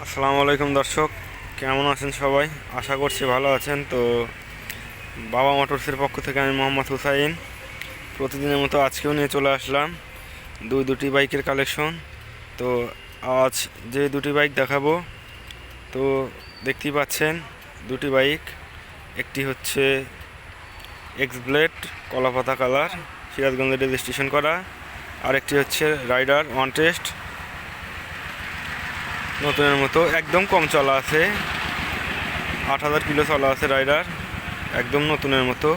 আসসালামু আলাইকুম দর্শক, কেমন আছেন সবাই? আশা করছি ভালো আছেন। তো বাবা মোটরসের পক্ষ থেকে আমি মোহাম্মদ হুসাইন প্রতিদিনের মতো আজকেও নিয়ে চলে আসলাম দুটি বাইকের কালেকশন। তো আজ যে দুটি বাইক দেখাবো, তো দেখতেই পাচ্ছেন দুটি বাইক। একটি হচ্ছে এক্স ব্লেড কলাপাতা কালার, সিরাজগঞ্জে রেজিস্ট্রেশন করা। আরেকটি হচ্ছে রাইডার ওয়ান টেস্ট, নতুনের মতো একদম কম চলা আছে, 8,000 কিলো চলা আছে রাইডার, একদম নতুনের মতো।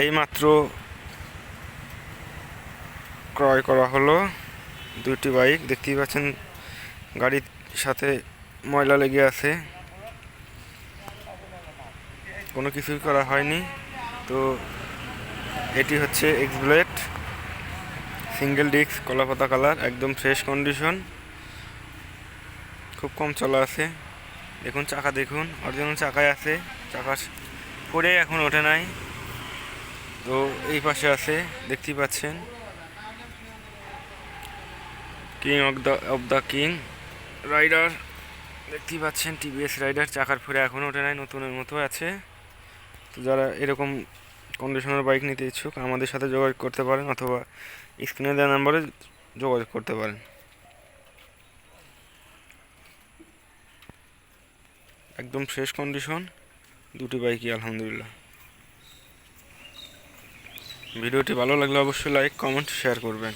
এই মাত্র ক্রয় করা হলো দুইটি বাইক। দেখতেই পাচ্ছেন গাড়ির সাথে ময়লা লেগে আছে, কোনো কিছুই করা হয়নি। তো এটি হচ্ছে এক্স ব্লেড সিঙ্গেল ডিস্ক কলাপাতা কালার, একদম ফ্রেশ কন্ডিশন, খুব কম চলা আছে। দেখুন চাকা, দেখুন অরিজিনাল চাকায় আছে, চাকা পরে এখন ওঠে নাই। তো এই পাশে আছে, দেখতেই পাচ্ছেন king of the king rider, দেখতেই পাচ্ছেন টিভিএস রাইডার, চাকার ফিরে এখনও ওঠে নাই, নতুনের মতো আছে। তো যারা এরকম কন্ডিশনার বাইক নিতে ইচ্ছুক আমাদের সাথে যোগাযোগ করতে পারেন, অথবা স্ক্রিনে দেওয়া নাম্বারে যোগাযোগ করতে পারেন। একদম ফ্রেশ কন্ডিশন দুটি বাইকই, আলহামদুলিল্লাহ। ভিডিওটি ভালো লাগলে অবশ্যই লাইক, কমেন্ট, শেয়ার করবেন।